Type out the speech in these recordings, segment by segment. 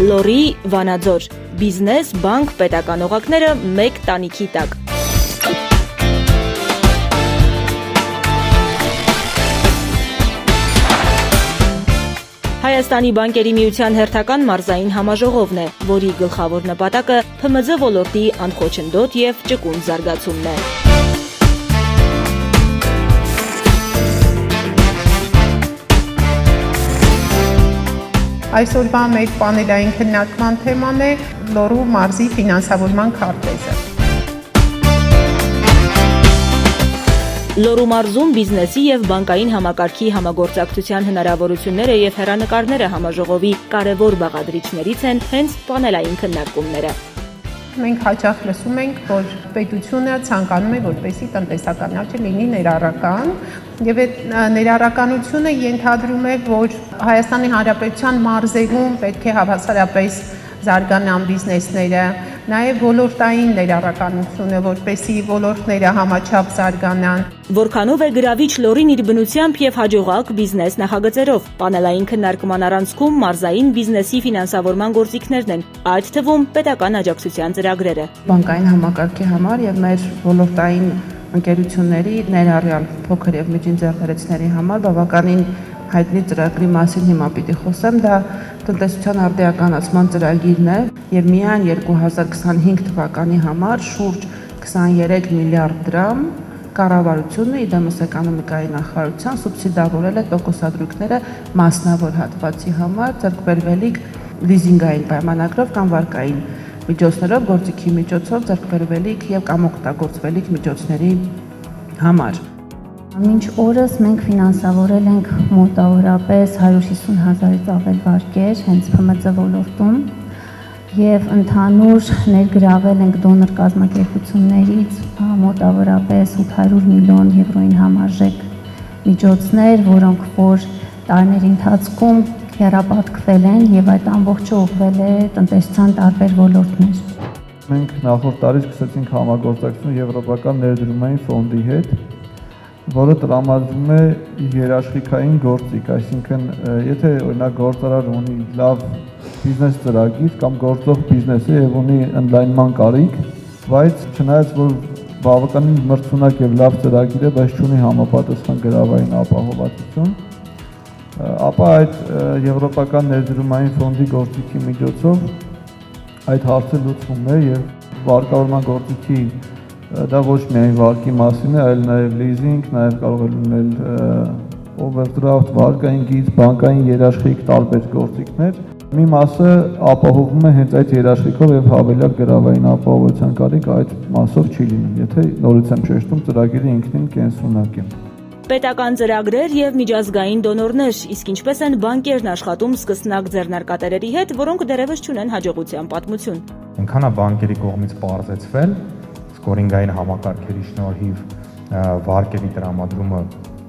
Լորի, Վանաձոր, բիզնես, բանկ, պետական օղակները մեկ տանիքի տակ։ Հայաստանի բանկերի միության հերթական մարզային համաժողովն է, որի գլխավոր նպատակը ՓՄԶ ոլորտի անխոչնդոտ եւ ճկուն զարգացումն է։ Այսօրվա մեր պանելային քննարկման թեման է Լոռու մարզի ֆինանսավորման քարտեզը։ Լոռու մարզում բիզնեսի եւ բանկային համակարգի համագործակցության հնարավորությունները եւ հեռանկարները համաժողովի կարևոր բաղադրիչներից են հենց պանելային քննարկումները։ Մենք հաճախ լսում ենք, որ պետությունը ցանկանում է, որպեսզի տնտեսական աճը լինի ներառական, եւ այդ ներառականությունը ենթադրում է, որ Հայաստանի Հանրապետության մարզերում պետք է հավասարապես զարգանան բիզնեսները, նաև ոլորտային ներառականությունը, որպեսզի ոլորտները համաչափ զարգանան։ Որքանով է գրավիչ Լոռին իր բնությամբ եւ հաջողակ բիզնես նախագծերով։ Պանելային քննարկման առանցքում մարզային բիզնեսի ֆինանսավորման գործիքներն են, այդ թվում պետական աջակցության ծրագրերը։ Բանկային համակարգի համար եւ մեր ոլորտային ընկերությունների ներառյալ փոքր եւ միջին ձեռնարկատիրների համար բավականին հայտնի ծրագրի մասին հիմա պիտի խոսեմ, դա տնտեսության արդիականացման ծրագիրն է եւ միայն 2025 թվականի համար շուրջ 23 միլիարդ դրամ կառավարությունը իդեմս էկոնոմիկայի նախարարության սուբսիդավորել է տոկոսադրույքները մասնավոր հատվածի համար ձեռքբերվելիք լիզինգային պայմանագրով կամ վարկային միջոցներով գործիքի միջոցով ձեռքբերվելիք եւ կամ օգտագործվելիք միջոցների համար։ Մինչ օրս մենք ֆինանսավորել ենք մոտավորապես 150,000-ից ավել վարկեր հենց ՓՄԶ ոլորտում եւ ընդհանուր ներգրավել ենք դոնոր կազմակերպություններից մոտավորապես 800 միլիոն եվրոյին համարժեք միջոցներ, որոնք որ տարիների ընթացքում հեռապատկվել են եւ այդ ամբողջը ուղղվել է տնտեսության տարբեր ոլորտներ։ Մենք նախորդ տարի սկսեցինք համագործակցություն Եվրոպական ներդրումային ֆոնդի հետ, որը տրամադրում է երաշխիքային գործիք, այսինքն եթե օրինակ գործարար ունի լավ բիզնես ծրագիր կամ գործող բիզնես է եւ ունի ընդլայնման կարիք, բայց չնայած որ բավականին մրցունակ եւ լավ ծրագիր է, բայց չունի համապատասխան գրավային ապահովվածություն, ապա այդ Եվրոպական ներդրումային ֆոնդի գործիքի միջոցով այդ հարցը լուծվում է եւ վարկավորման գործիքի դա ոչ միայն վարկի մասին է, այլ նաև լիզինգ, նաև կարող է լինել օվերդրաֆտ, վարկային գիծ, բանկային երաշխիք, տարբեր գործիքներ։ Մի մասը ապահովում է հենց այդ երաշխիքով եւ հավելյալ գրավային ապահովության կարիք այդ մասով չի լինում, եթե նորից եմ շեշտում ծրագիրը ինքնին կենսունակ է։ Պետական ծրագրեր եւ միջազգային դոնորներ, իսկ ինչպես են բանկերն աշխատում սկսնակ ձեռնարկատերերի հետ, որոնք դեռևս չունեն հաջողության պատմություն։ Այնքան է բանկերի կողմից պարզեցվել սկորինգային համակարգերի շնորհիվ վարկերի տրամադրումը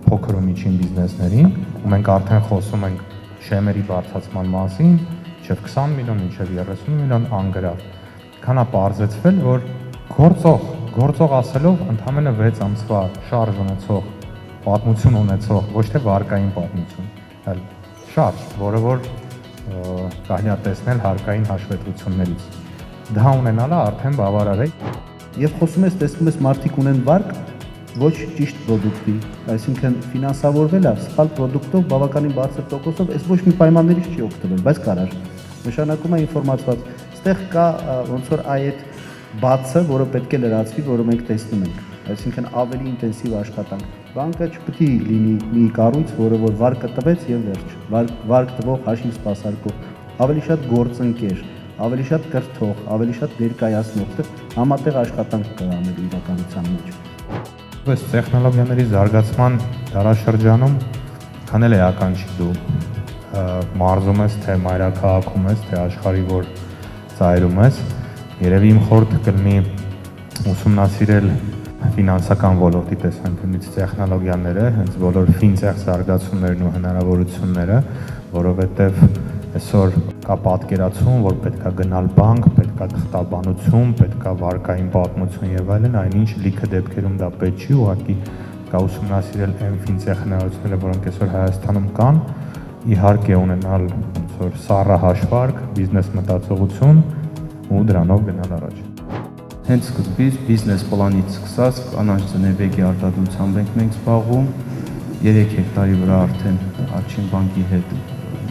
փոքր ու միջին բիզնեսներին, ու մենք արդեն խոսում ենք շեմերի բարձրացման մասին, մինչև 20 միլիոն, մինչև 30 միլիոն անգրավ։ Քանա պարզեցվել, որ գործող ասելով ընդամենը 6 ամսվա շարժ ունեցող, պատմություն ունեցող, ոչ թե վարկային պատմություն, այլ շարժ, որը որ կարելի է տեսնել հարկային հաշվետվություններից։ Դա ունենալը արդեն բավարար է։ Եվ խոսում ես, տեսնում ես մարդիկ ունեն վարկ ոչ ճիշտ պրոդուկտի, այսինքն ֆինանսավորվել է սխալ պրոդուկտով բավականին բարձր տոկոսով, այս ոչ մի պայմաններից չի օգտվել, բայց կարար։ Նշանակում է ինֆորմացված, այստեղ կա ոնց որ այդ բացը, որը պետք է լրացվի, որը մենք տեսնում ենք, այսինքն ավելի ինտենսիվ աշխատանք։ Բանկը չպետք է լինի մի կառույց, որը որ վարկը տվեց եւ վերջ, վարկ տվող հաշիվ սպասարկող, ավելի շատ գործընկեր, ավելի շատ կրթող, ավելի շատ ներկայացնող, համատեղ աշխատանք կանել իրականության մեջ։ Այս տեխնոլոգիաների զարգացման դարաշրջանում քանել էական չի դու մարզում ես, թե մայրաքաղաքում ես, թե աշխարհի որ ծայրում ես, երևի իմ խորհուրդը կլինի ուսումնասիրել ֆինանսական ոլորտի տեսանկյունից տեխնոլոգիաները, հենց բոլոր ֆինտեխ զարգացումներն ու հնարավորությունները, որովհետև այսօր կա պատկերացում, որ պետքա գնալ բանկ, պետքա թղթաբանություն, պետքա վարկային պատմություն եւ այլն, այնինչ լիքը դեպքերում դա պետք չի, ուղղակի կա ուսումնասիրել այն ֆինտեխ հնարավորությունները, որոնք այսօր Հայաստանում կան, իհարկե ունենալ ոնց որ սառը հաշվարկ, բիզնես մտածողություն ու դրանով գնալ առաջ։ Հենց սկզբից բիզնես պլանից սկսած կանանչ ծնեբեկի արտադրությամբ ենք զբաղվում, 3 հեկտարի վրա արդեն Արջին բանկի հետ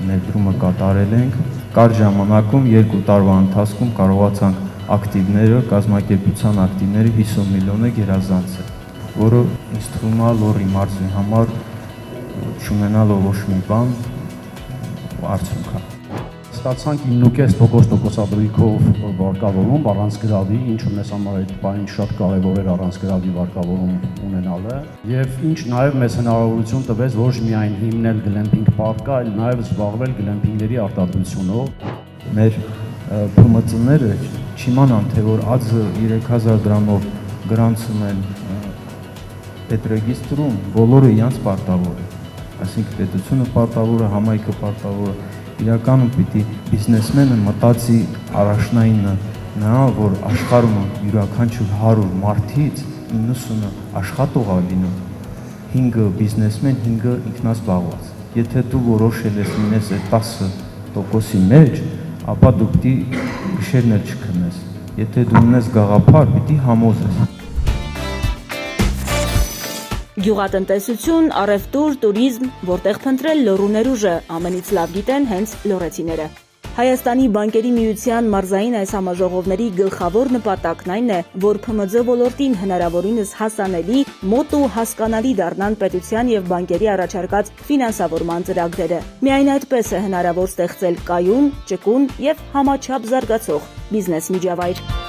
ներդրումը կատարել ենք։ Կարճ ժամանակում 2 տարվա ընթացքում կարողացանք ակտիվները, կազմակերպության ակտիվները 50 միլիոնը գերազանցել, որը ինձ թվում է լոռի մարզի համար չունենալով ոչ մի բան արդյունք է։ Ստացանք 9.5% տոկոսադրույքով վարկավորում առանց գրավի, ինչը մեզ համար այդ բանը շատ կարևոր էր առանց գրավի վարկավորում ունենալը, եւ ինչ նաեւ մեզ հնարավորություն տվեց ոչ միայն հիմնել գլեմփինգ պարկը, այլ նաեւ զբաղվել գլեմփինգների արտադրությունով։ Մեր ՓՄԾ-ները չիմանան, թե որ ԱԶ 3000 դրամով գրանցում են պետրեգիստրում, բոլորը իրանց պարտավոր է, այսինքն պետությունը պարտավոր է, համայնքը պարտավոր է։ Իրականում պիտի բիզնեսմենը մտածի առաջնայինը նա, որ աշխարհում յուրաքանչյուր 100 մարդից 90-ը աշխատող է լինում, 5-ը բիզնեսմեն, 5-ը ինքնազբաղված։ Եթե դու որոշել ես լինես այդ 10%-ի մեջ, ապա դու պիտի գիշերն էլ չքնես։ Եթե դու ունես գաղափար, պիտի համոզես։ Գյուղատնտեսություն, առևտուր, տուրիզմ, որտեղ փնտրել լոռու ներուժը, ամենից լավ գիտեն հենց լոռեցիները։ Հայաստանի բանկերի միության մարզային այս համաժողովների գլխավոր նպատակն այն է, որ ՓՄԶ ոլորտին հնարավորինս հասանելի, մոտ ու հասկանալի դառնան պետության եւ բանկերի առաջարկած ֆինանսավորման ծրագրերը։ Միայն այդպես է հնարավոր ստեղծել կայուն, ճկուն եւ համաչափ զարգացող բիզնես միջավայր։